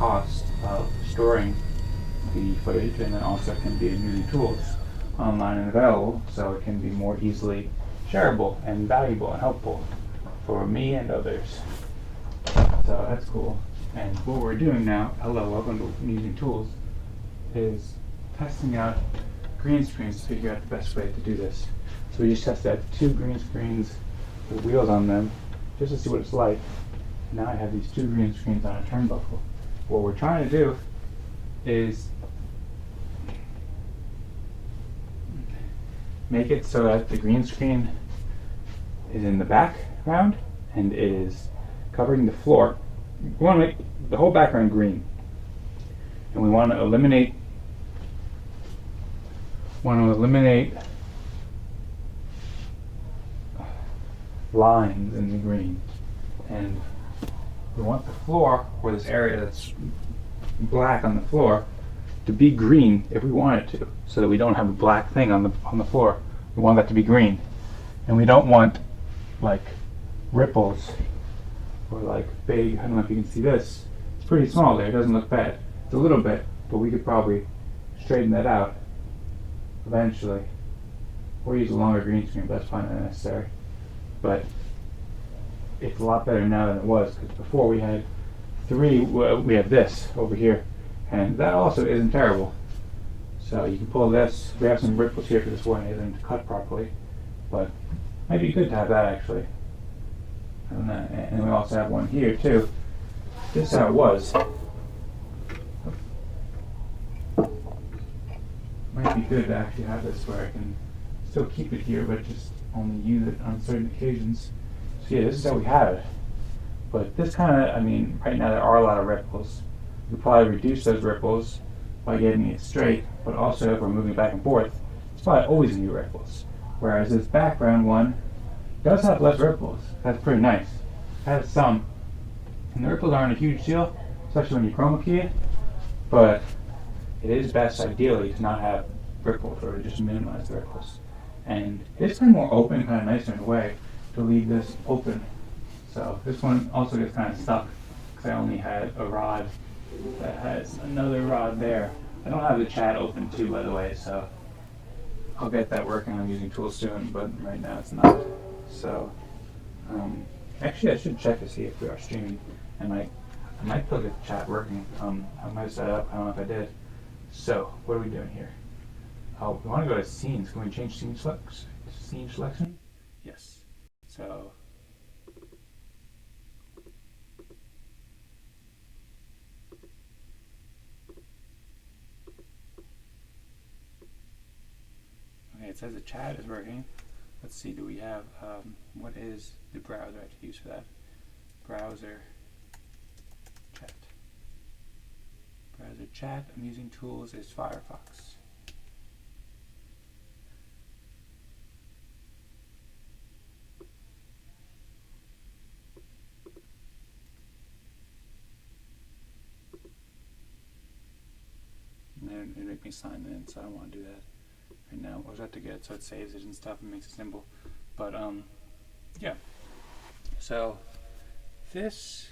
cost of storing the footage, and then also can be using tools online and available, so it can be more easily shareable and valuable and helpful for me and others. So that's cool. And what we're doing now, hello, welcome to Using Tools, is testing out green screens to figure out the best way to do this. So we just tested out 2 green screens with wheels on them just to see what it's like. Now I have these 2 green screens on a turnbuckle. What we're trying to do is make it so that the green screen is in the background and is covering the floor. We want to make the whole background green, and we want to eliminate lines in the green, and we want the floor, or this area that's black on the floor, to be green if we want it to, so that we don't have a black thing on the floor. We want that to be green, and we don't want like ripples or like big. I don't know if you can see this. It's pretty small there. It doesn't look bad. It's a little bit, but we could probably straighten that out eventually, or use a longer green screen. But that's probably not necessary. But it's a lot better now than it was, because before we had 3. We have this over here, and that also isn't terrible. So you can pull this. We have some ripples here because this one isn't cut properly, but it might be good to have that actually. And we also have one here too. This is how it was. Might be good to actually have this where I can still keep it here, but just only use it on certain occasions. So yeah, this is how we have it. But this kind of, I mean, right now there are a lot of ripples. We could probably reduce those ripples by getting it straight, but also if we're moving back and forth, it's probably always going to be ripples. Whereas this background one does have less ripples. That's pretty nice. It has some. And the ripples aren't a huge deal, especially when you chroma key it, but it is best ideally to not have ripples, or to just minimize the ripples. And it's kind of more open, kind of nicer in a way to leave this open. So this one also gets kind of stuck because I only had a rod that has another rod there. I don't have the chat open too, by the way, so I'll get that working on Using Tools soon, but right now it's not. So actually I should check to see if we are streaming. I might still get the chat working. I might have set it up, I don't know if I did. So what are we doing here? Oh, we want to go to scenes. Can we change scene selection? Yes. So okay, it says the chat is working. Let's see, do we have, what is the browser I have to use for that? Browser chat. Browser chat, I'm using tools is Firefox. And it make me sign in, so I don't want to do that right now. We'll have to get it so it saves it and stuff and makes it simple. But yeah. So this.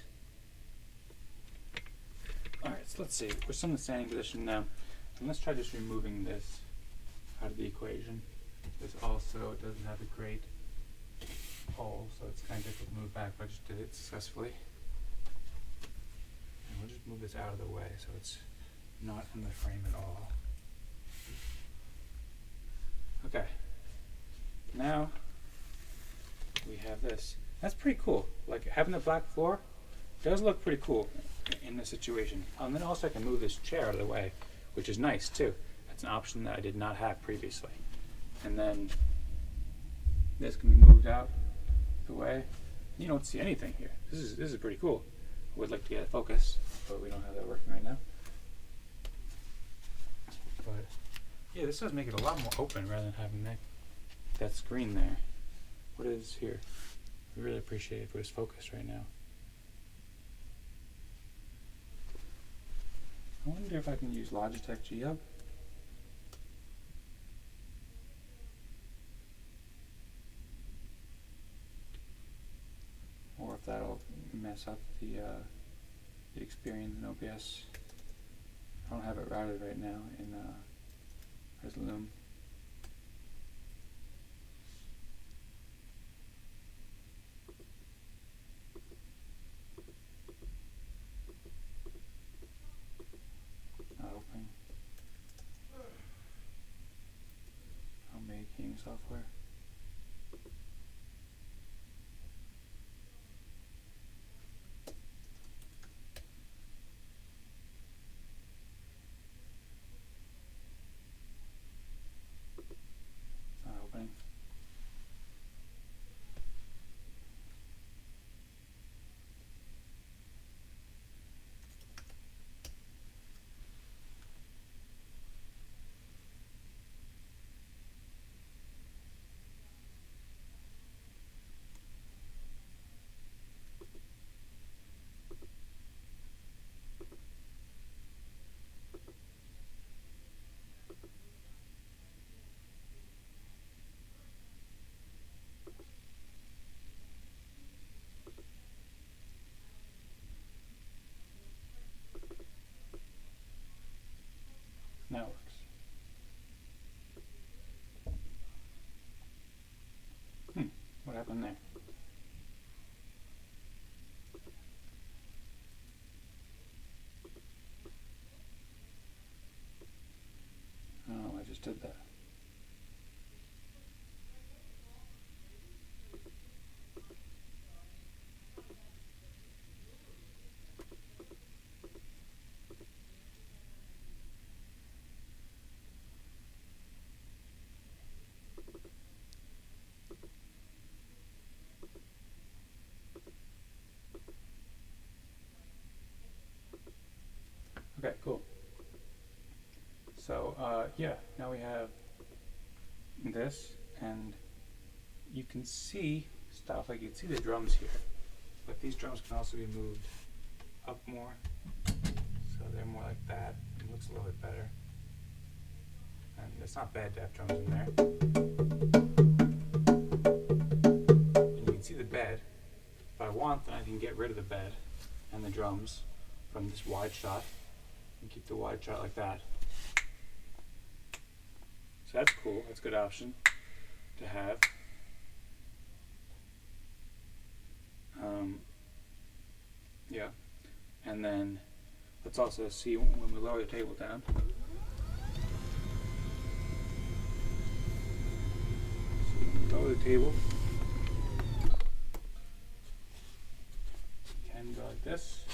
All right. So let's see. We're still in the standing position now, and let's try just removing this out of the equation. This also doesn't have a great hole, so it's kind of difficult to move back. But I just did it successfully, and we'll just move this out of the way so it's not in the frame at all. Okay. Now we have this. That's pretty cool. Like having the black floor does look pretty cool in this situation. And then also I can move this chair out of the way, which is nice too. That's an option that I did not have previously. And then this can be moved out the way. You don't see anything here. This is pretty cool. I would like to get a focus, but we don't have that working right now. But yeah, this does make it a lot more open rather than having that screen there. What is here? I really appreciate it if it was focused right now. I wonder if I can use Logitech G-Hub. Or if that'll mess up the the Experience in OBS. I don't have it routed right now in Resolume. Not opening. Homemade keying software. Not opening. Now it works. What happened there? Oh, I just did that. Okay, cool. So yeah, now we have this, and you can see stuff, like you can see the drums here, but these drums can also be moved up more, so they're more like that. It looks a little bit better, and it's not bad to have drums in there. And you can see the bed. If I want, then I can get rid of the bed and the drums from this wide shot and keep the wide shot like that. So that's cool. That's a good option to have. Yeah. And then let's also see when we lower the table down. So when we lower the table, it can go like this.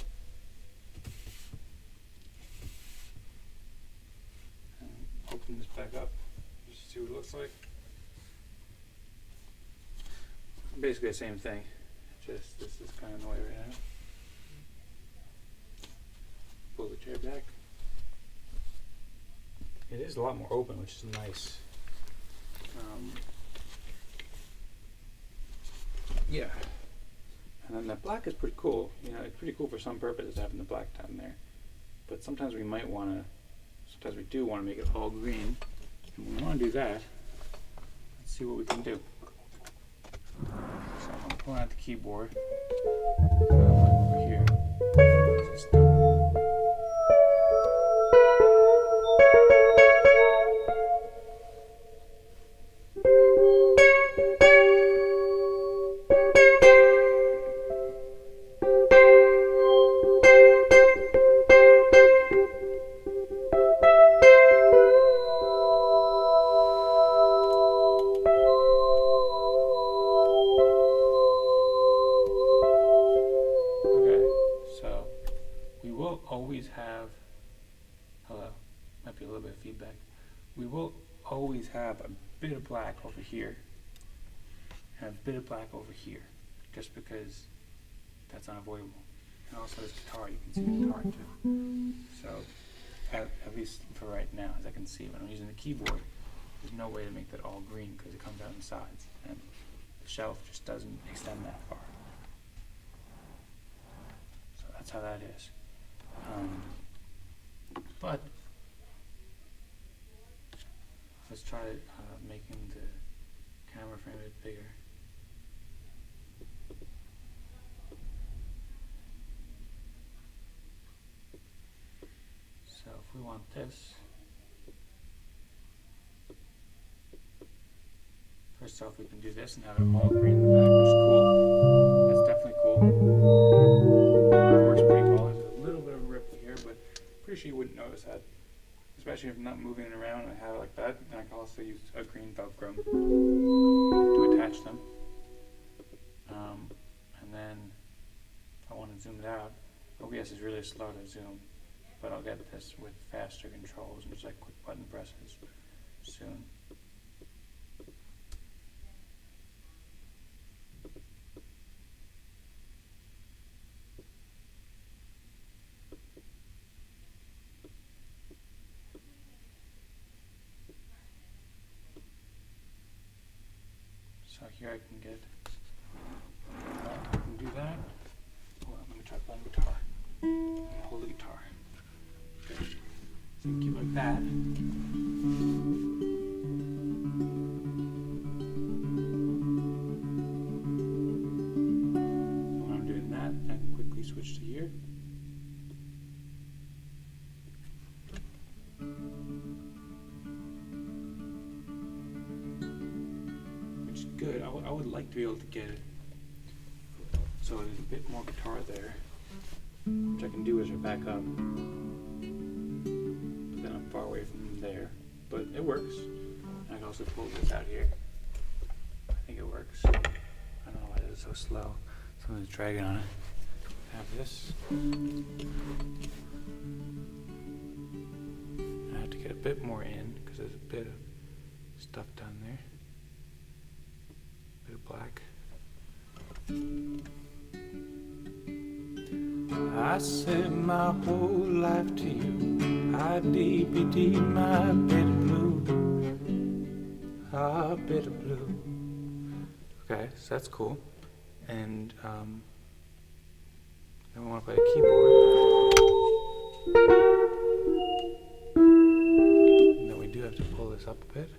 And open this back up. Just see what it looks like. Basically the same thing, just this is kind of in the way right now. Pull the chair back. It is a lot more open, which is nice. Yeah. And then the black is pretty cool. You know, it's pretty cool for some purposes having the black down there. But sometimes we might want to, sometimes we do want to make it all green. And when we want to do that, let's see what we can do. So I'm pulling out the keyboard. Over here. Just always have, hello, might be a little bit of feedback. We will always have a bit of black over here and a bit of black over here, just because that's unavoidable. And also this guitar, you can see the guitar too. So, at least for right now, as I can see, when I'm using the keyboard, there's no way to make that all green because it comes out on the sides, and the shelf just doesn't extend that far. So that's how that is. But let's try making the camera frame a bit bigger. we want this, first off we can do this and have it all green in the back, which is cool. That's definitely cool. Works pretty well. There's a little bit of a ripple here, but pretty sure you wouldn't notice that. Especially if I'm not moving it around and I have it like that. And I can also use a green Velcro to attach them. And then if I want to zoom it out, OBS is really slow to zoom, but I'll get this with faster controls and just like quick button presses soon. So here I can get, I can do that. Hold on, let me try playing guitar. Hold the guitar. Okay. So you keep it like that. And when I'm doing that, I can quickly switch to here. Good. I would like to be able to get it so there's a bit more guitar there, which I can do as I back up, but then I'm far away from there, but it works. And I can also pull this out here. I think it works. I don't know why this is so slow. Something's dragging on it. I have this. I have to get a bit more in because there's a bit of stuff down there. Bit of black. I said my whole life to you, I DBD my bit of blue, ah, bit of blue. Okay, so that's cool. And then we want to play the keyboard. And then we do have to pull this up a bit.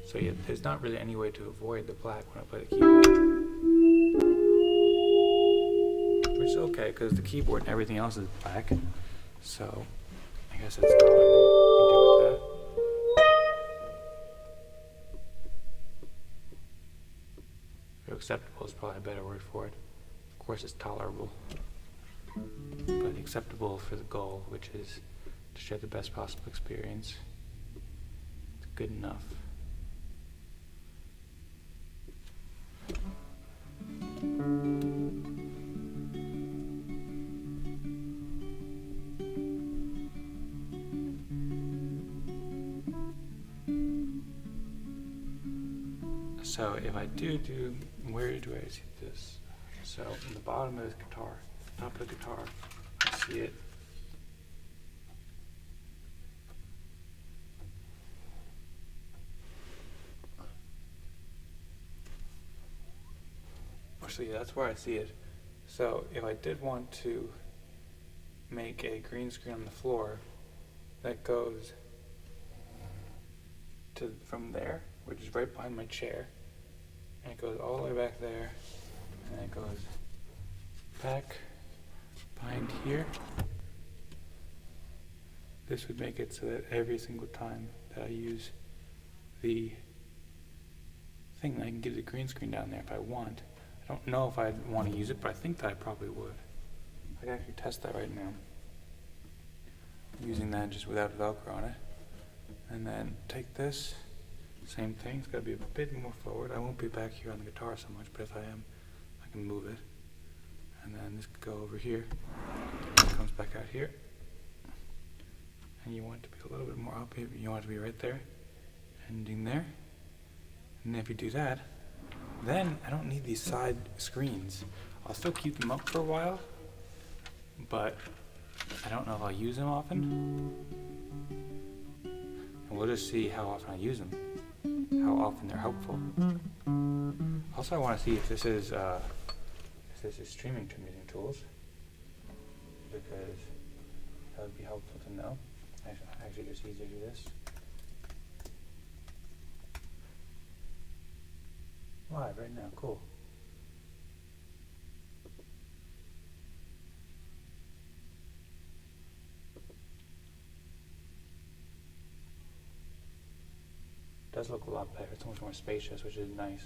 So yeah, there's not really any way to avoid the black when I play the keyboard. Which is okay, because the keyboard and everything else is black. So, I guess it's tolerable. You can deal with that. Acceptable is probably a better word for it. Of course it's tolerable. But acceptable for the goal, which is to share the best possible experience. It's good enough. So if I do, where do I see this? So in the bottom of the guitar, top of the guitar, I see it. So yeah, that's where I see it. So if I did want to make a green screen on the floor that goes to from there, which is right behind my chair, and it goes all the way back there, and it goes back behind here. This would make it so that every single time that I use the thing, I can get the green screen down there if I want. I don't know if I'd want to use it, but I think that I probably would. I can actually test that right now. Using that just without Velcro on it. And then take this, same thing, it's got to be a bit more forward. I won't be back here on the guitar so much, but if I am, I can move it. And then this could go over here. It comes back out here. And you want it to be a little bit more up here. You want it to be right there, ending there. And if you do that, then I don't need these side screens. I'll still keep them up for a while, but I don't know if I'll use them often. And we'll just see how often I use them, how often they're helpful. Also, I want to see if this is streaming to using tools, because that would be helpful to know. Actually, just easier to do this. Live right now, cool. does look a lot better. It's much more spacious, which is nice.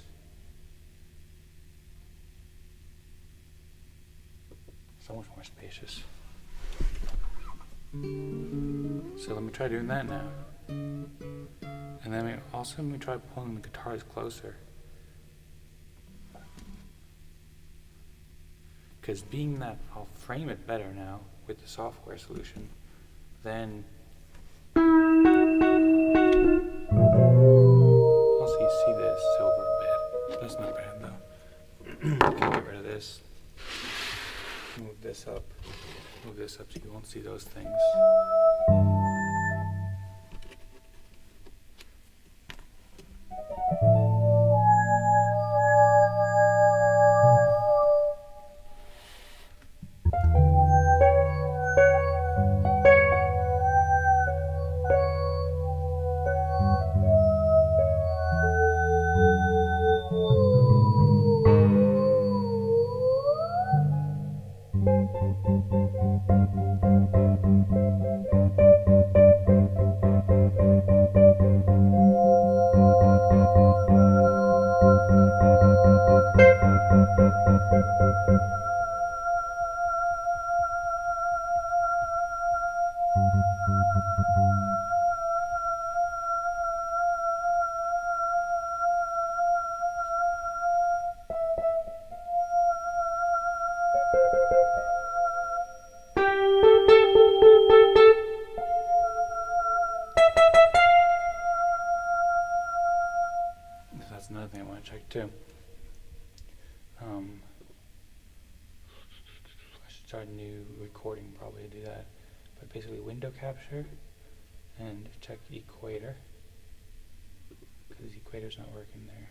So much more spacious. So let me try doing that now. And then let me try pulling the guitars closer. Because being that I'll frame it better now with the software solution, then also you see this silver bit. That's not bad though. I can get rid of this. Move this up so you won't see those things. That's another thing I want to check too. I should start a new recording probably to do that. But basically window capture and check equator, because equator's not working there.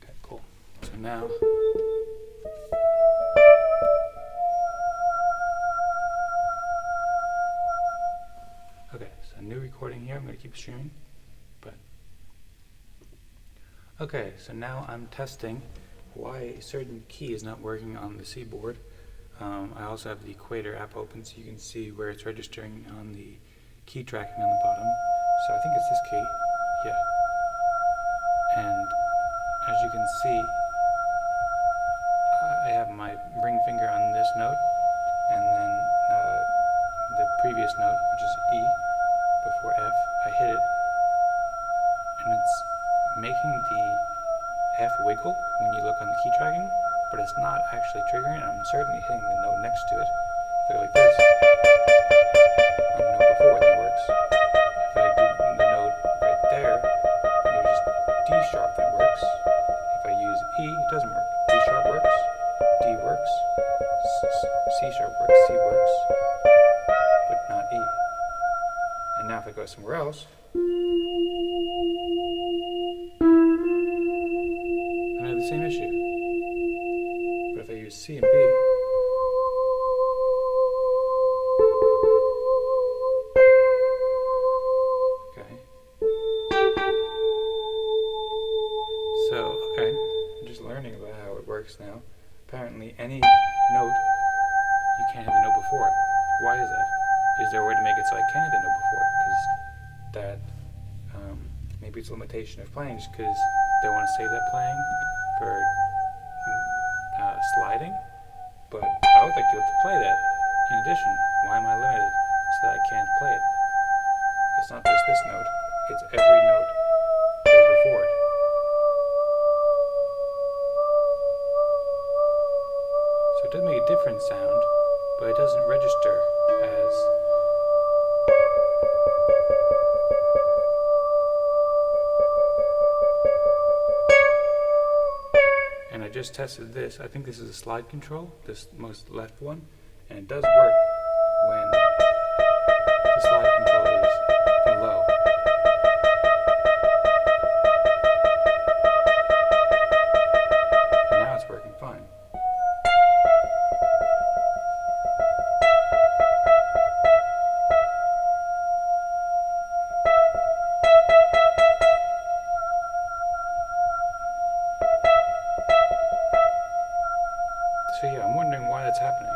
Okay, cool. So now new recording here. I'm going to keep streaming, but okay, so now I'm testing why a certain key is not working on the C board. I also have the Equator app open so you can see where it's registering on the key tracking on the bottom. So I think it's this key, yeah. And as you can see, I have my ring finger on this note, and then the previous note, which is E, before F, I hit it, and it's making the F wiggle when you look on the key tracking, but it's not actually triggering, and I'm certainly hitting the note next to it. If I go like this, on the note before, then it works. If I do the note right there, which is D sharp, then it works. If I use E, it doesn't work. D sharp works, D works, C sharp works, C works, but not E. And now if I go somewhere else, I have the same issue. But if I use C and B, okay. So, okay, I'm just learning about how it works now. Apparently any note, you can't have the note before it. Why is that? Is there a way to make it so I can have the note before it? Because that, maybe it's a limitation of playing just because they want to save that playing for sliding. But I would like to be able to play that. In addition, why am I limited so that I can't play it? It's not just this note, it's every note that is before it. So it does make a different sound, but it doesn't register as I just tested this. I think this is a slide control, this most left one, and it does work when the slide control is low. And now it's working fine. I'm wondering why that's happening.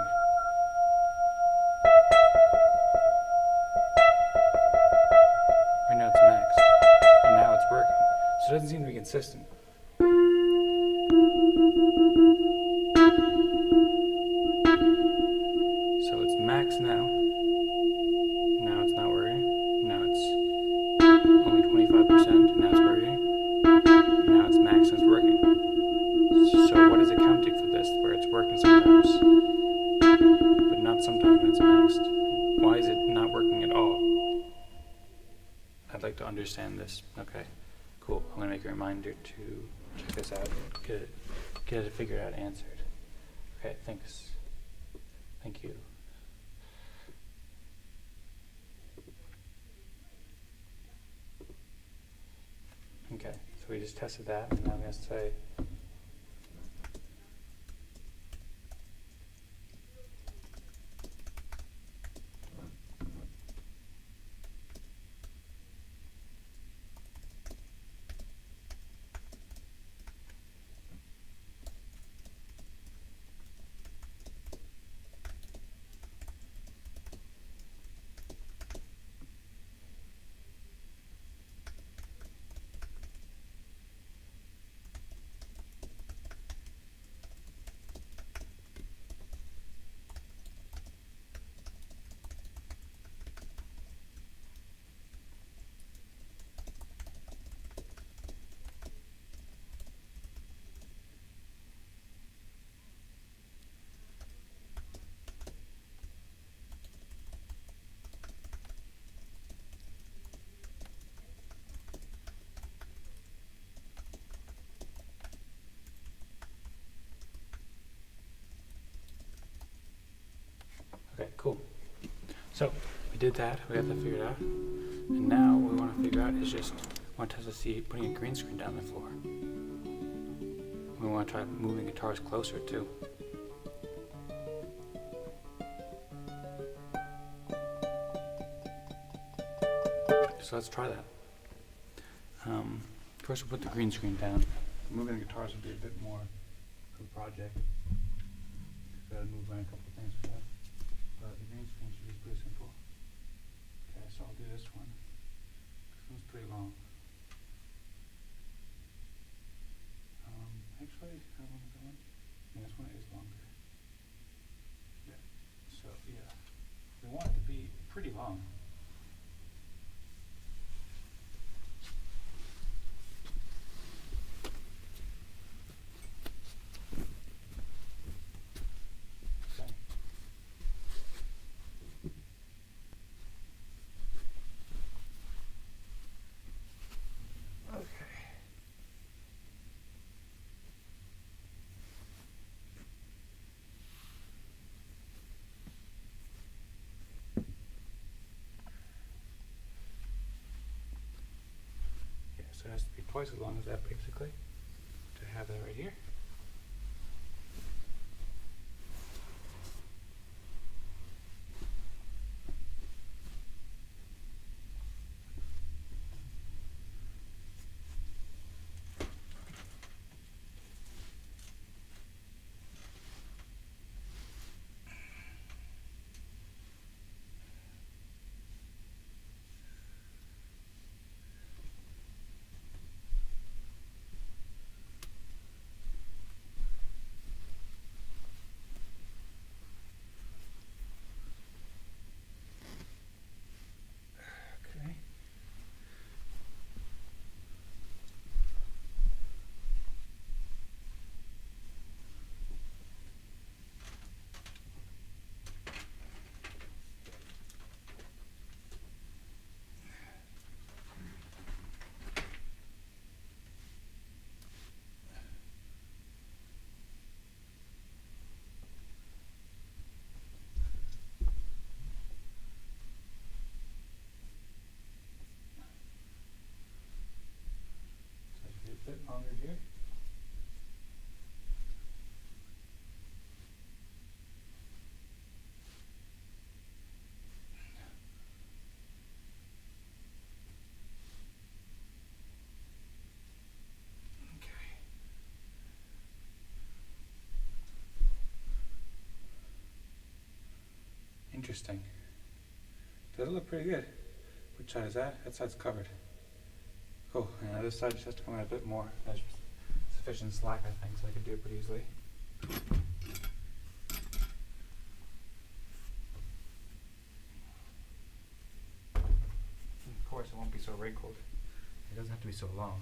Right now it's max, and now it's working. So it doesn't seem to be consistent. So it's max now. Now it's not working. Now it's only 25%, and now it's working. Now it's max and it's working. So what is accounting for this, where it's working sometimes, but not sometimes when it's maxed? Why is it not working at all? I'd like to understand this. Okay, cool. I'm gonna make a reminder to check this out, get it figured out, answered. Okay, thanks. Thank you. Okay, so we just tested that, and now I'm gonna say okay, cool. So we did that, we got that figured out. And now what we want to figure out is just, we want to test to see putting a green screen down the floor. We want to try moving guitars closer too. So let's try that. First we'll put the green screen down. Moving the guitars will be a bit more of a project. Gotta move around a couple of things for that. But the green screen should be pretty simple. Okay, so I'll do this one. This one's pretty long. Actually, how long is that one? Yeah, this one is longer. Yeah. So yeah, we want it to be pretty long. So it has to be twice as long as that, basically, to have that right here. Interesting. Does it look pretty good? Which side is that? That side's covered. Cool. And this side just has to come out a bit more. There's sufficient slack, I think, so I could do it pretty easily. And of course, it won't be so wrinkled. It doesn't have to be so long.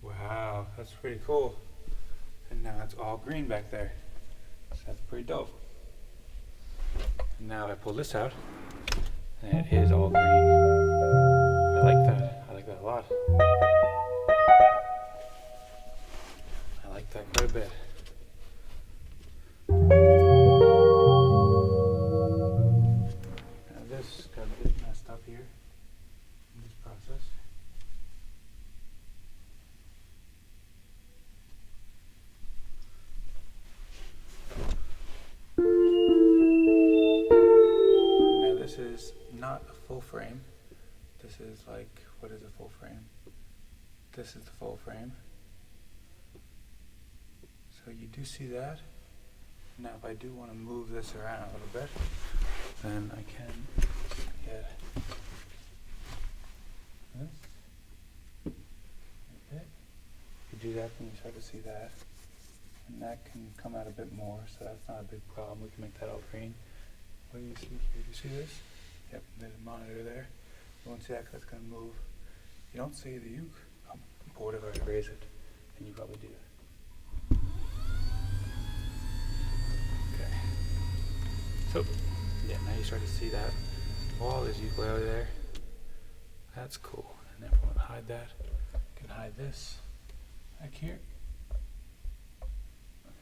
Wow, that's pretty cool. And now it's all green back there. So that's pretty dope. And now if I pull this out, and it is all green. I like that. I like that a lot. I like that quite a bit. Now this got a bit messed up here in this process. This is not a full frame. This is like, what is a full frame? This is the full frame. So you do see that. Now if I do want to move this around a little bit, then I can get this. Okay. If you do that, then you start to see that. And that can come out a bit more, so that's not a big problem. We can make that all green. What do you see here? Do you see this? Yep, there's a monitor there. You won't see that because that's going to move. You don't see the uke. I'm bored if I raise it, and you probably do. Okay. So, yeah, now you start to see that. All this ukulele there. That's cool. And then if I want to hide that, I can hide this back here.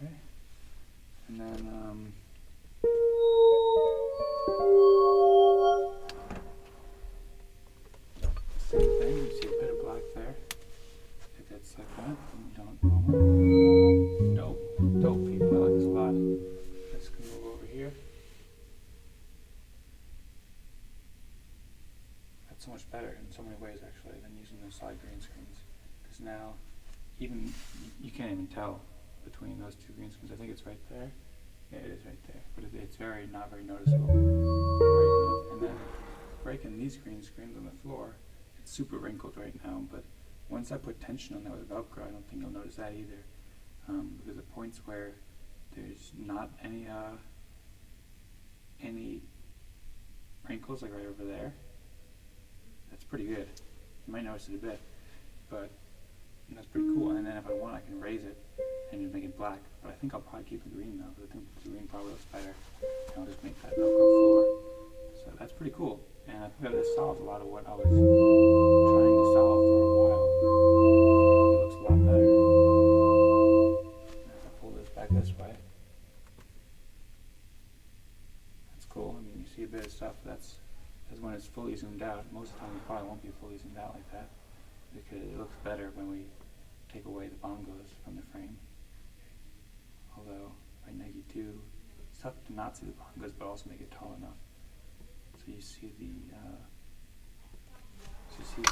Okay. And then, same thing, you see a bit of black there. If it's like that, then you don't know. Dope people, I like this a lot. This can move over here. That's so much better in so many ways actually than using those side green screens. Because now, even, you can't even tell between those two green screens. I think it's right there. Yeah, it is right there. But it's not very noticeable. And then breaking these green screens on the floor, it's super wrinkled right now, but once I put tension on there with Velcro, I don't think you'll notice that either. Because the points where there's not any wrinkles, like right over there, that's pretty good. You might notice it a bit, but that's pretty cool. And then if I want, I can raise it and just make it black. But I think I'll probably keep the green though, because I think the green probably looks better. And I'll just make that Velcro floor. So that's pretty cool. And I think that this solves a lot of what I was trying to solve for a while. It looks a lot better. If I pull this back this way. That's cool. I mean, you see a bit of stuff that's when it's fully zoomed out. Most of the time it probably won't be fully zoomed out like that, because it looks better when we take away the bongos from the frame. Although, by Nike 2, it's tough to not see the bongos, but also make it tall enough. So you see the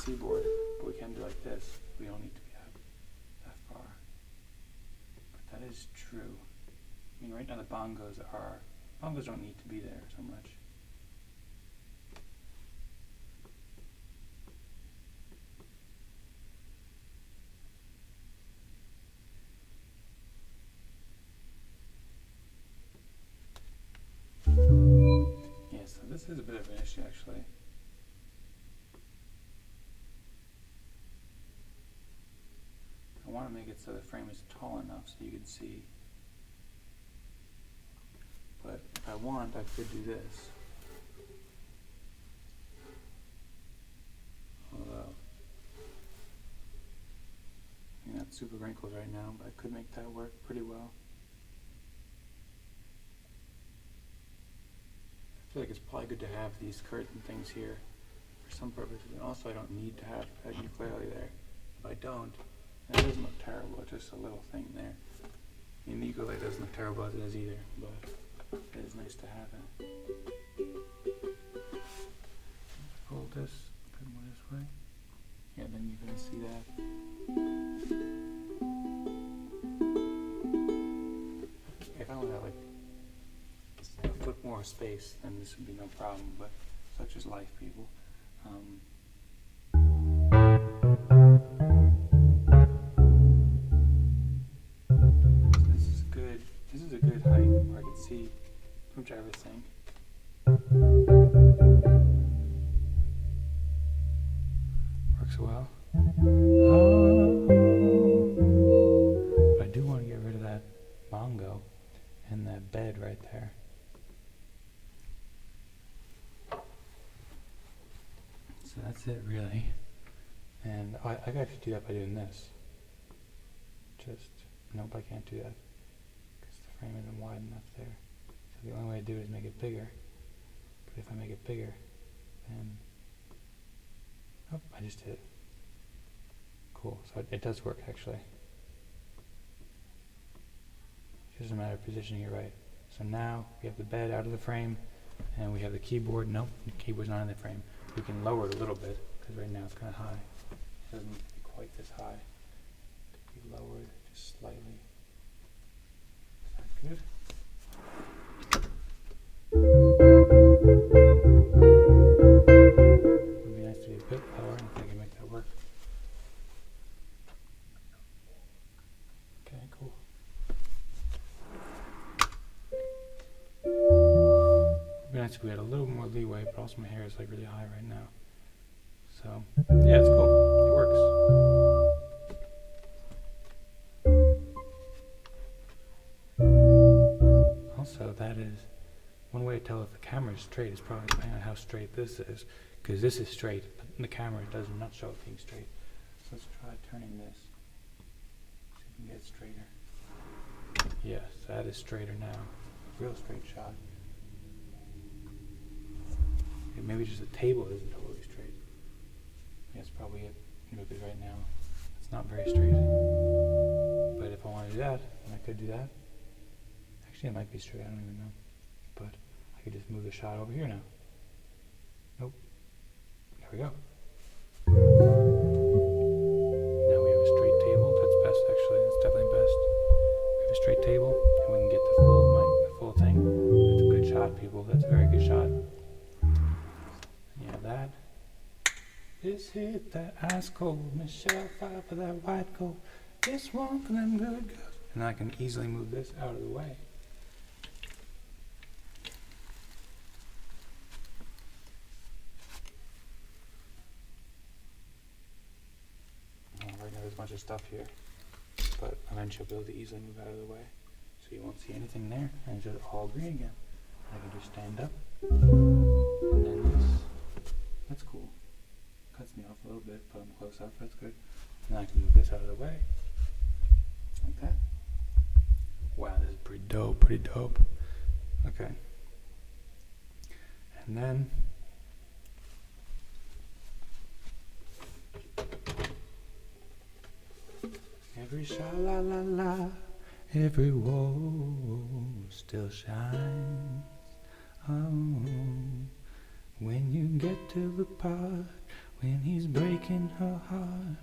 seaboard, but we can do like this. We don't need to be out that far. But that is true. I mean, right now the bongos don't need to be there so much. Yeah, so this is a bit of an issue actually. I want to make it so the frame is tall enough so you can see. But if I want, I could do this. Although, I mean, that's super wrinkled right now, but I could make that work pretty well. I feel like it's probably good to have these curtain things here for some purposes, and also I don't need to have that ukulele there. If I don't, it doesn't look terrible, it's just a little thing there. I mean, the ukulele doesn't look terrible as it is either, but it is nice to have it. space, then this would be no problem, but such is life, people. This is a good height where I can see pretty much everything. Works well. But I do want to get rid of that bongo and that bed right there. So that's it, really. And I can actually do that by doing this. Nope, I can't do that because the frame isn't wide enough there. So the only way to do it is make it bigger. But if I make it bigger, then oh, I just did it. Cool. So it does work actually. It's just a matter of positioning it right. So now we have the bed out of the frame, and we have the keyboard. Nope, the keyboard's not in the frame. We can lower it a little bit because right now it's kind of high. It doesn't need to be quite this high. It could be lowered just slightly. Is that good? It would be nice to be a bit lower if I can make that work. Okay, cool. It would be nice if we had a little more leeway, but also my hair is like really high right now. So, yeah, it's cool. It works. Also, that is one way to tell if the camera is straight is probably depending on how straight this is, because this is straight, but the camera does not show it being straight. So let's try turning this. See if we can get it straighter. Yes, that is straighter now. Real straight shot. Okay, maybe just the table isn't totally straight. That's probably it. Because right now it's not very straight. But if I want to do that, then I could do that. Actually, it might be straight. I don't even know. But I could just move the shot over here now. Nope. There we go. Now we have a straight table. That's best, actually. That's definitely best. We have a straight table, and we can get the full thing. That's a good shot, people. That's a very good shot. Yeah, that. This hit that ice cold, Michelle fire for that white coat. This one for them good girls. And I can easily move this out of the way. Right now there's a bunch of stuff here, but eventually I'll be able to easily move out of the way. So you won't see anything there, and it's just all green again. I can just stand up, and then this. That's cool. Cuts me off a little bit, but I'm close up, that's good. And I can move this out of the way. Like that. Wow, this is pretty dope, Okay. And then every sha-la-la-la, every wall still shines. Oh, when you get to the part when he's breaking her heart,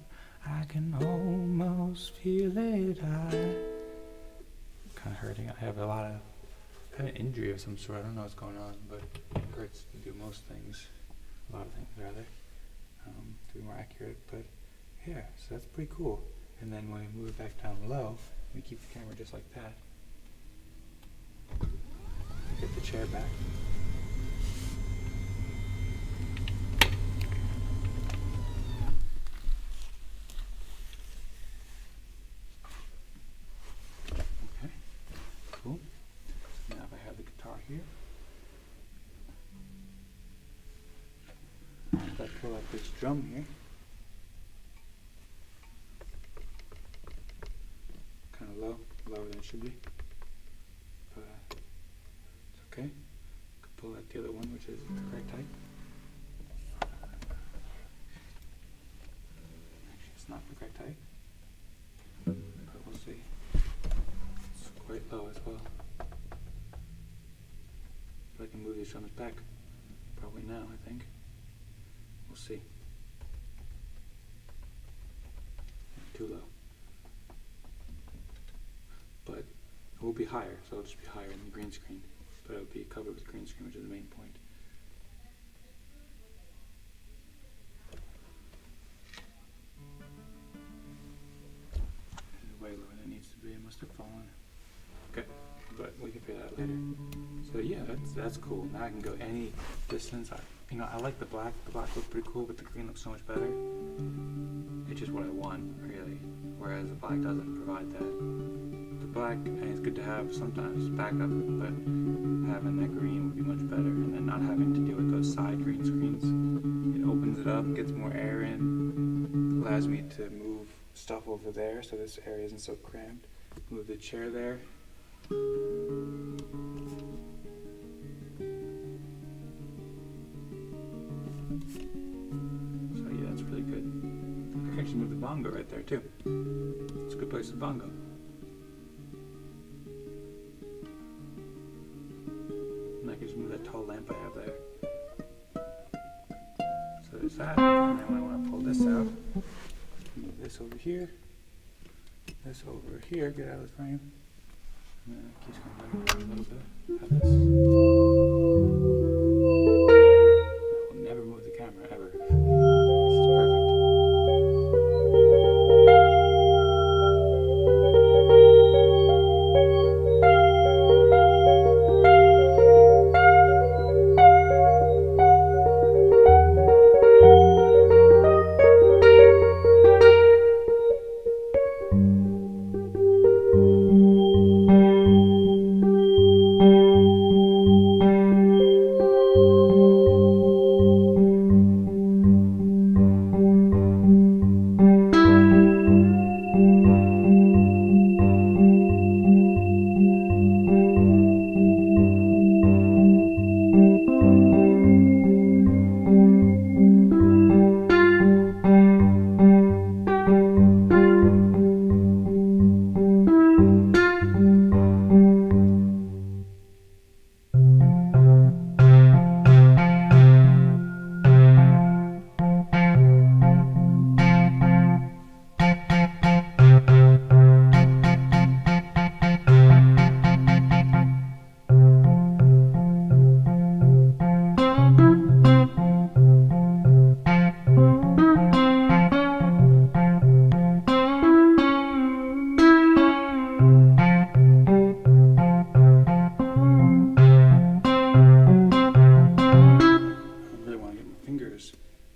I can almost feel it. Kind of hurting. I have an injury of some sort. I don't know what's going on, but it hurts to do most things. A lot of things, rather. To be more accurate, but yeah, so that's pretty cool. And then when we move it back down low, we keep the camera just like that. Get the chair back. Cool. So now if I have the guitar here, if I pull out this drum here, kind of lower than it should be, but it's okay. Could pull out the other one, which is the correct height. Actually, it's not the correct height, but we'll see. It's quite low as well. But I can move these drums back. Probably now, I think. We'll see. Too low. But it will be higher, so it'll just be higher in the green screen. But but it would be covered with green screen, which is the main point. It's way lower than it needs to be. It must have fallen. Okay, but we can figure that out later. So yeah, that's cool. Now I can go any distance. I like the black. The black looks pretty cool, but the green looks so much better. It's just what I want, really. Whereas the black doesn't provide that. The black, and it's good to have sometimes backup, but having that green would be much better. And then not having to deal with those side green screens. It opens it up, gets more air in, allows me to move stuff over there so this area isn't so cramped. Move the chair there. So yeah, that's really good. I can actually move the bongo right there too. It's a good place for bongo. And I can just move that tall lamp I have there. So there's that. And then when I want to pull this out, move this over here. This over here, get out of the frame. And then it keeps going back a little bit. Have this. I will never move the camera ever. This is perfect.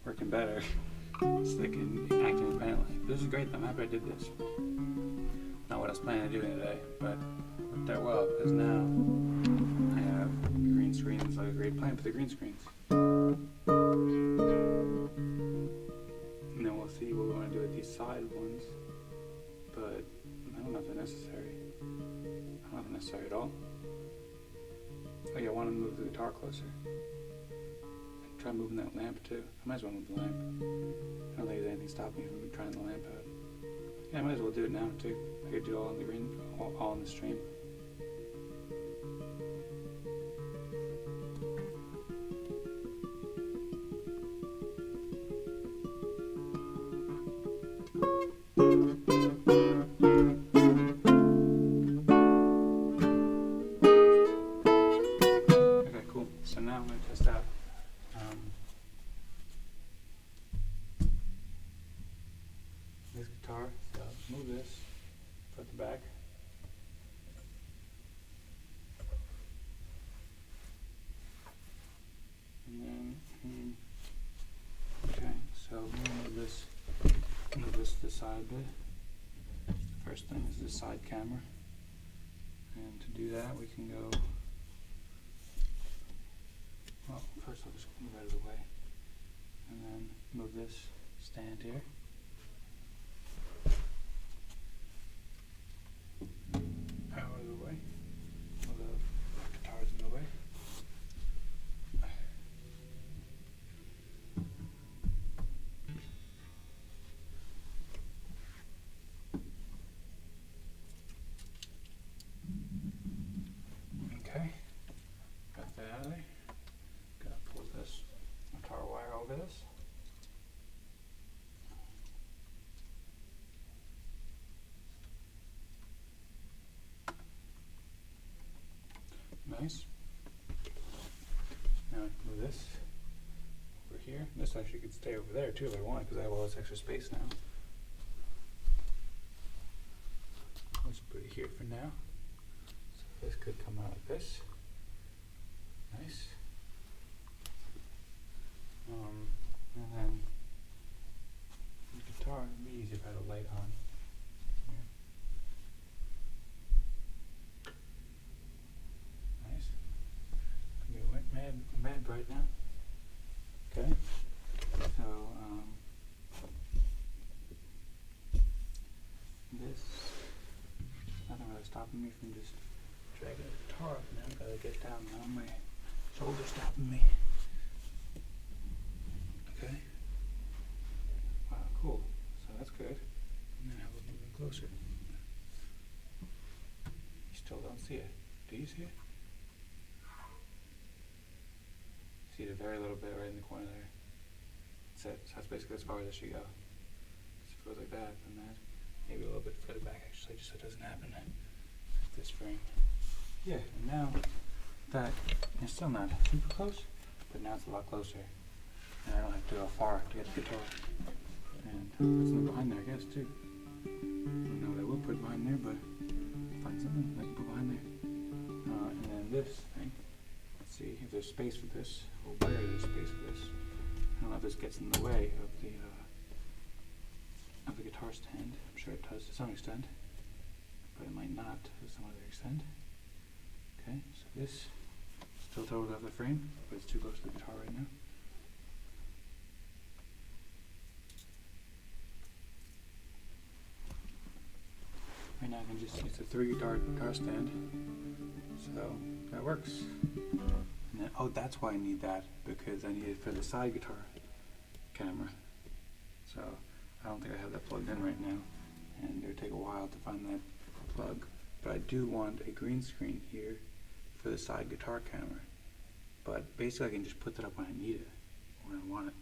Working better so they can act independently. This is great though, I'm happy I did this. Not what I was planning on doing today, but it worked out well because now I have green screens, like a great plan for the green screens. And then we'll see what we want to do with these side ones, but I don't know if they're necessary. I don't know if they're necessary at all. Oh yeah, I want to move the guitar closer. Try moving that lamp too. I might as well move the lamp. I don't think there's anything stopping me from trying the lamp out. Yeah, I might as well do it now too. I could do it all in the green, all in the stream. Okay, cool. So now I'm going to test out this guitar. So move this, put the back. And then, okay, so move this to the side a bit. The first thing is the side camera. And to do that, we can go, well, first I'll just move out of the way. And then move this stand here. Out of the way. Well, the guitar's in the way. Okay, got that out of there. Gotta pull this guitar wire over this. Nice. this over here. This actually could stay over there too if I want, because I have all this extra space now. Let's put it here for now. So this could come out like this. Nice. And then the guitar, it'd be easier if I had a light on. Here. Nice. Can be mad bright now. Okay. So this, nothing really stopping me from just dragging the guitar up now. Gotta get down now. My shoulder's stopping me. Okay. Wow, cool. So that's good. And then I will move in closer. You still don't see it. Do you see it? See it a very little bit right in the corner there. That's it. So that's basically as far as it should go. So if it goes like that, then that. Maybe a little bit further back actually, just so it doesn't happen with this frame. Yeah, and now that it's still not super close, but now it's a lot closer. And I don't have to go far to get the guitar. And put something behind there, I guess, too. I don't know what I will put behind there, but find something I can put behind there. And then this thing. Let's see if there's space for this, or where there's space for this. I don't know if this gets in the way of the guitar stand. I'm sure it does to some extent, but it might not to some other extent. Okay, so this still totally off the frame, but it's too close to the guitar right now. Right now I can just, it's a 3 guitar stand, so that works. And then, oh, that's why I need that, because I need it for the side guitar camera. So I don't think I have that plugged in right now, and it would take a while to find that plug. But I do want a green screen here for the side guitar camera. But basically I can just put that up when I need it, when I want it.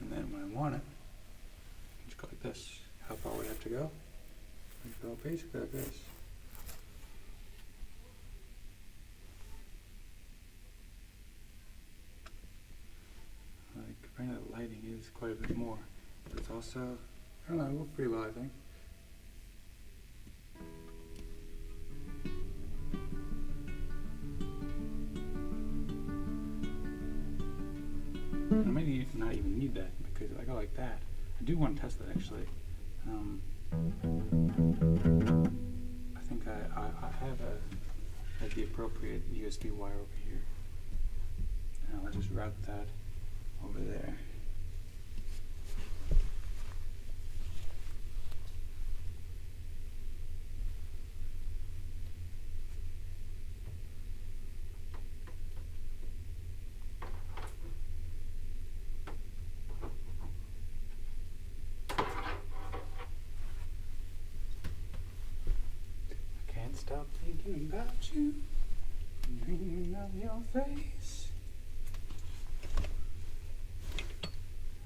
And then when I want it, I can just go like this. How far would I have to go? I go basically like this. Like, right now the lighting is quite a bit more, but it's also, I don't know, it works pretty well, I think. I might not even need that, because if I go like that, I do want to test that actually. I think I have the appropriate USB wire over here. And I'll just route that over there. Stop thinking about you, dreaming of your face.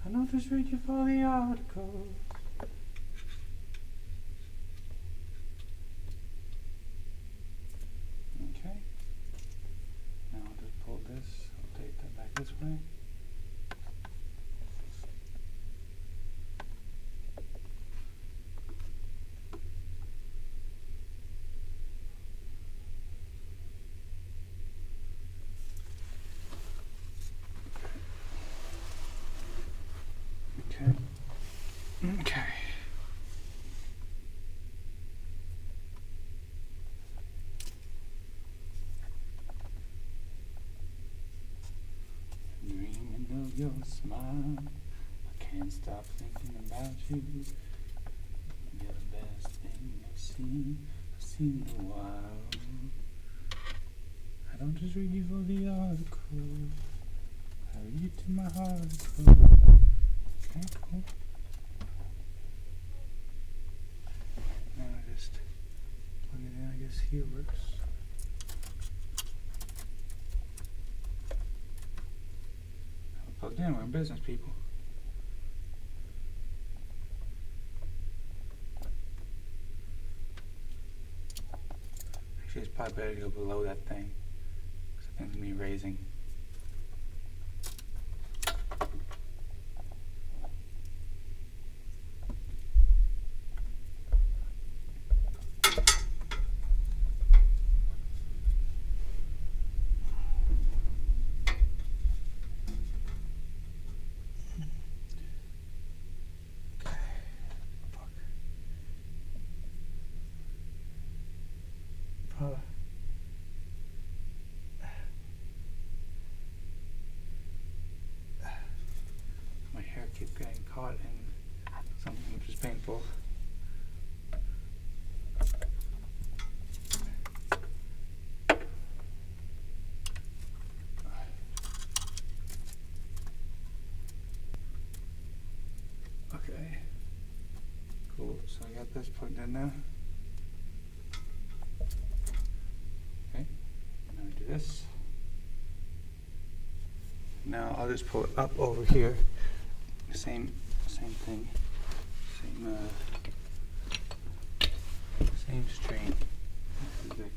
I know just read you for the articles. Okay. Now I'll just pull this, I'll take that back this way. Okay. Dreaming of your smile, I can't stop thinking about you. You're the best thing I've seen in a while. I don't just read you for the article, I read you to my heart. Okay, cool. Now I just plug it in, I guess here works. Plugged in, we're business people. Actually, it's probably better to go below that thing, because I think it's me raising. Okay. Cool. So I got this plugged in now. Okay. Now I do this. Now I'll just pull it up over here. Same thing. Same strain. This is the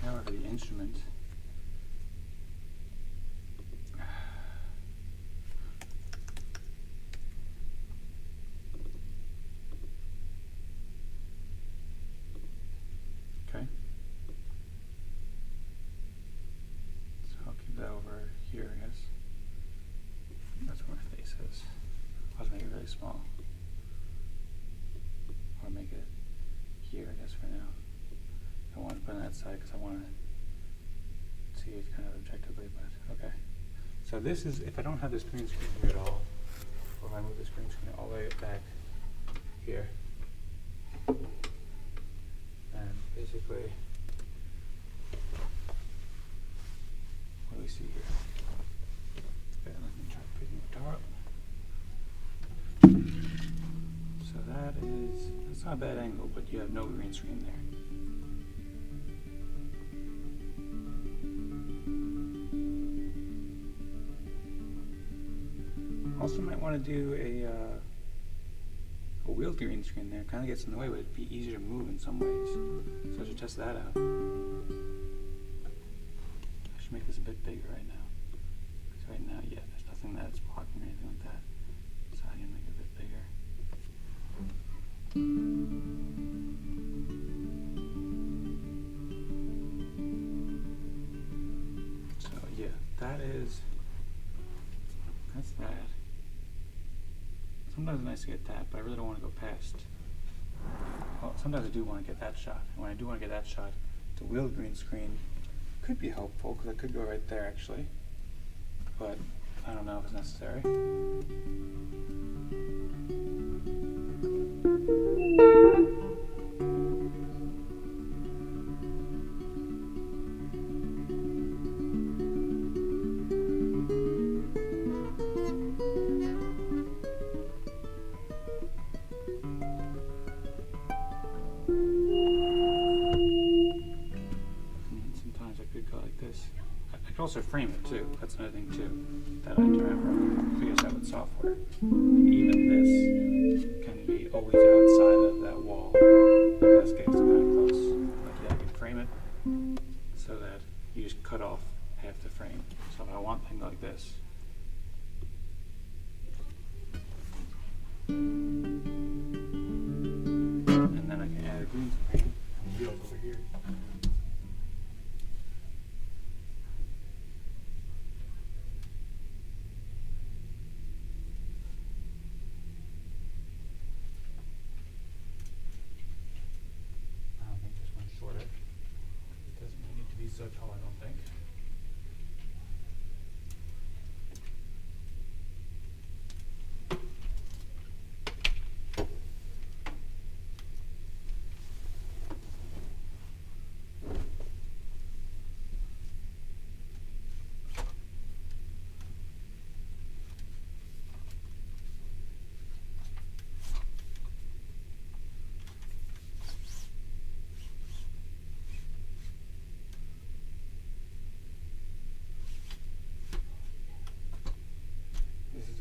power of the instrument. Okay. So I'll keep that over here, I guess. That's where my face is. I'll just make it really small. Or make it here, I guess, for now. I want to put it on that side because I want to see it kind of objectively, but okay. So this is, if I don't have this green screen here at all, or if I move this green screen all the way back here, and basically, what do we see here? Okay, let me try picking the guitar up. So that's not a bad angle, but you have no green screen there. Also might want to do a wheel green screen there. Kind of gets in the way, but it'd be easier to move in some ways. So I should test that out. I should make this a bit bigger right now. Because right now, yeah, there's nothing that's blocking or anything like that. So I can make it a bit bigger. So yeah, that's that. Sometimes it's nice to get that, but I really don't want to go past. Well, sometimes I do want to get that shot. And when I do want to get that shot, the wheel green screen could be helpful because I could go right there actually. But I don't know if it's necessary. Also frame it too. That's another thing too that I have to remember. Figure this out with software. Even this can be always outside of that wall. Let's get kind of close. But yeah, you can frame it so that you just cut off half the frame. So if I want things like this, and then I can add a green screen and wheels over here. So tall, I don't think.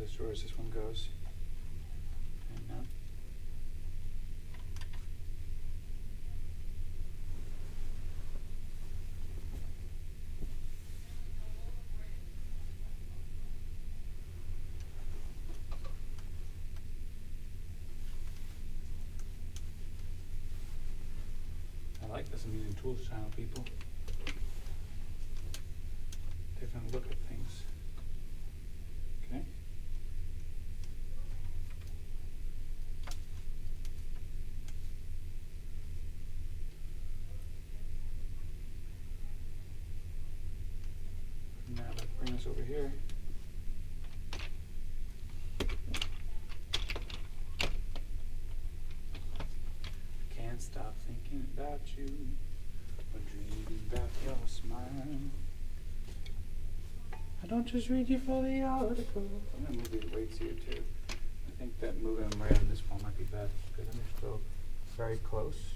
As far as this one goes. And now. I like this. I'm using Tools Channel, people. Different look at things. Okay. Now let's bring this over here. Can't stop thinking about you or dreaming about your smile. I don't just read you for the article. I'm gonna move these weights here too. think that moving them right on this wall might be best because they're still very close,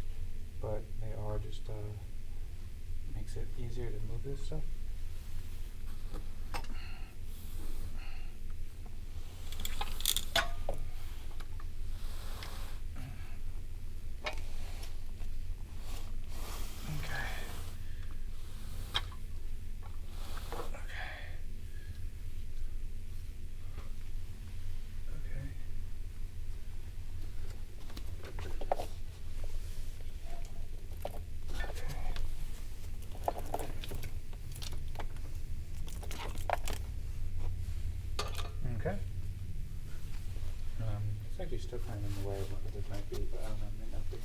but they are just makes it easier to move this stuff. Okay. It's actually still kind of in the way of what it might be, but I don't know, it might not be.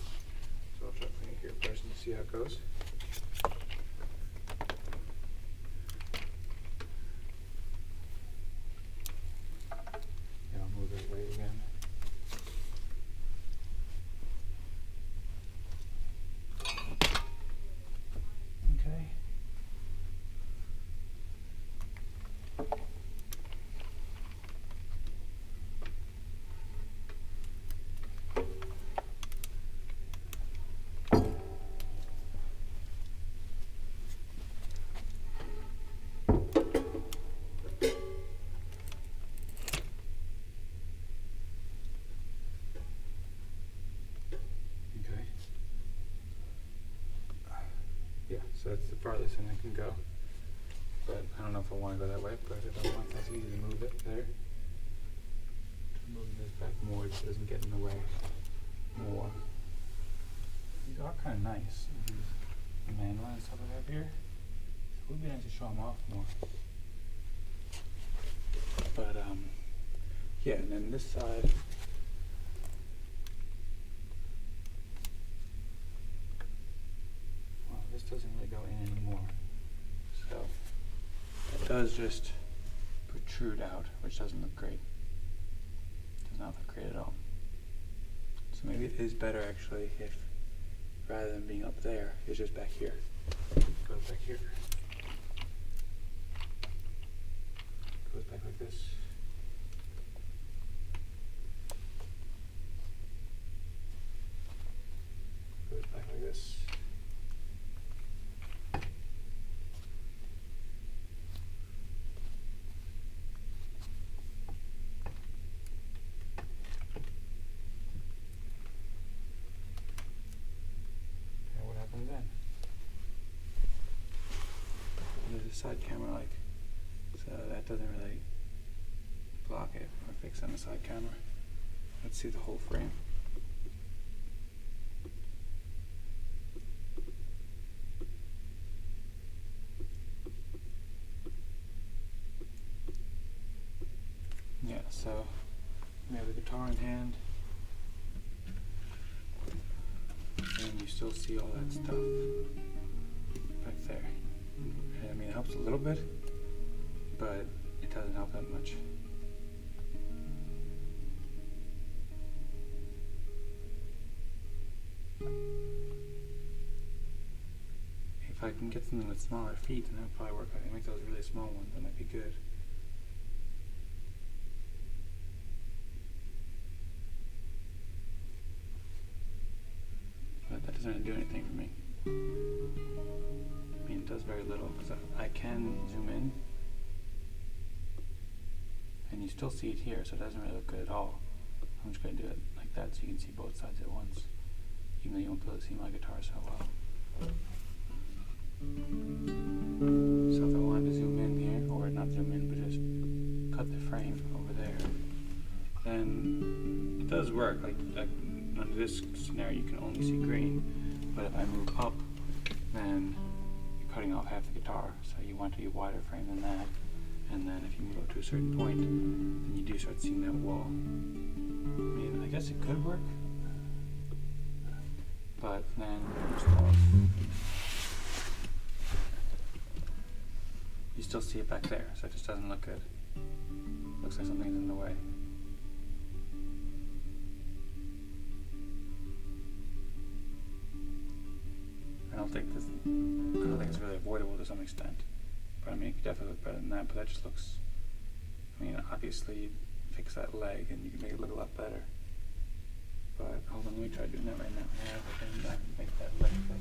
So I'll try putting it here first and see how it goes. Yeah, I'll move it away again. Okay. Yeah, so that's the farthest thing I can go. But I don't know if I want to go that way, but if I want, that's easy to move it there. Moving this back more just doesn't get in the way more. These are kind of nice, these manual and stuff I have here. It would be nice to show them off more. But yeah, and then this side, well, this doesn't really go in anymore. So it does just protrude out, which doesn't look great. Does not look great at all. So maybe it is better actually if, rather than being up there, it's just back here. Goes back here. Goes back like this. Goes back like this. And what happens then? There's a side camera like, so that doesn't really block it or fix on the side camera. Let's see the whole frame. Yeah, so we have the guitar in hand, and you still see all that stuff back there. And, I mean, it helps a little bit, but it doesn't help that much. If I can get something with smaller feet, then that would probably work. I can make those really small ones, that might be good. But that doesn't really do anything for me. I mean, it does very little, because I can zoom in, and you still see it here, so it doesn't really look good at all. I'm just going to do it like that so you can see both sides at once, even though you won't be able to see my guitar so well. So if I wanted to zoom in here, or not zoom in, but just cut the frame over there, then it does work. Like under this scenario, you can only see green, but if I move up, then you're cutting off half the guitar, so you want to be a wider frame than that. And then if you move up to a certain point, then you do start seeing that wall. I mean, I guess it could work, but then you still see it back there, so it just doesn't look good. Looks like something's in the way. I don't think it's really avoidable to some extent. But I mean, it could definitely look better than that, but that just looks, I mean, obviously, if fix that leg and you can make it look a lot better. But hold on, let me try doing that right now. Yeah, and make that leg fix.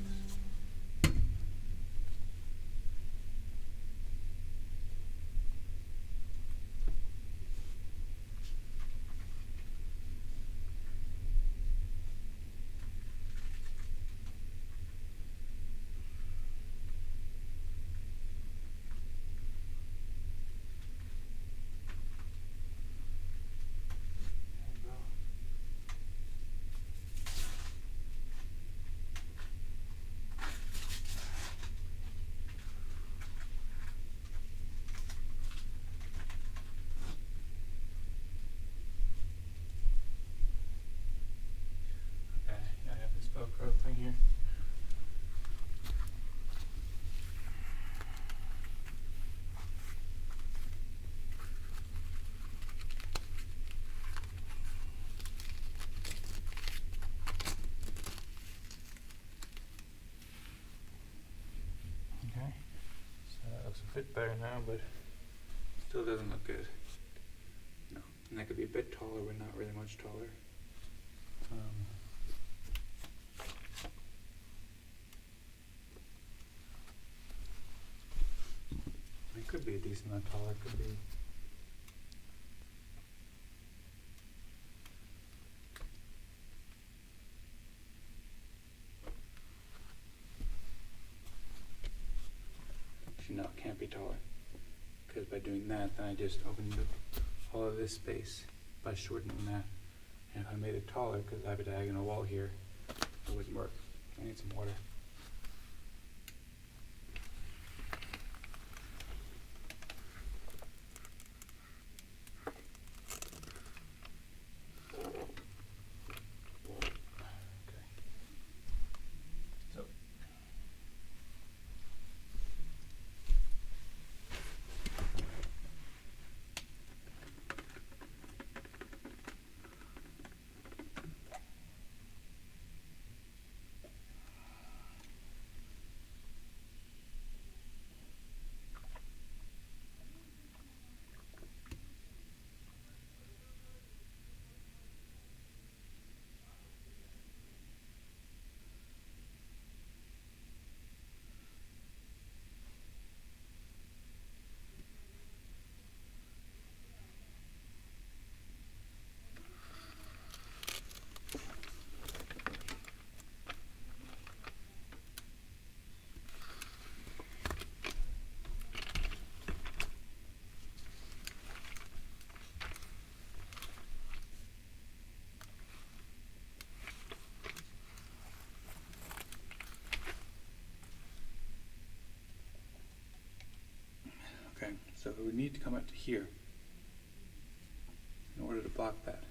I have this Velcro thing here. Okay, so that looks a bit better now, but still doesn't look good. No, and that could be a bit taller, but not really much taller. It could be a decent amount taller, it could be. Actually, no, it can't be taller. Because by doing that, then I just opened up all of this space by shortening that. And if I made it taller, because I have a diagonal wall here, it wouldn't work. I need some water. Okay, so we need to come up to here in order to block that.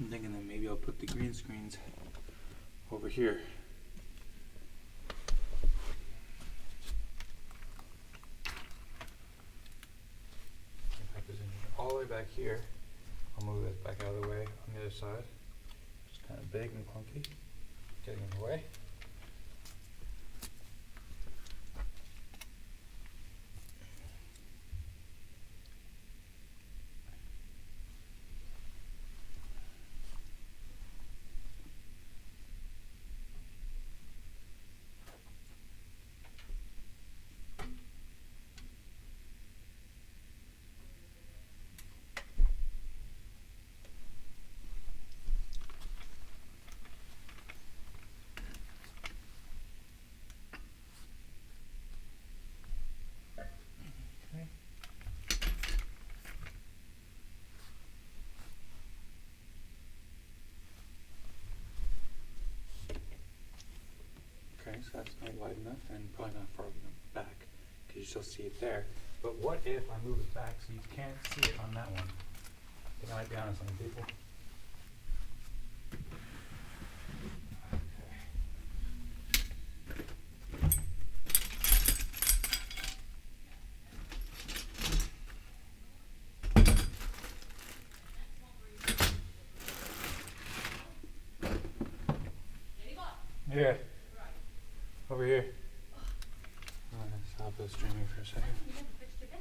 I'm thinking that maybe I'll put the green screens over here. If I position it all the way back here, I'll move this back out of the way on the other side. It's kind of big and clunky, getting in the way. that's not wide enough and probably not far enough back because you still see it there. But what if I move it back so you can't see it on that one? I think I might be honest on people. Yeah. Over here. Stop the streaming for a second. You never fixed your bed.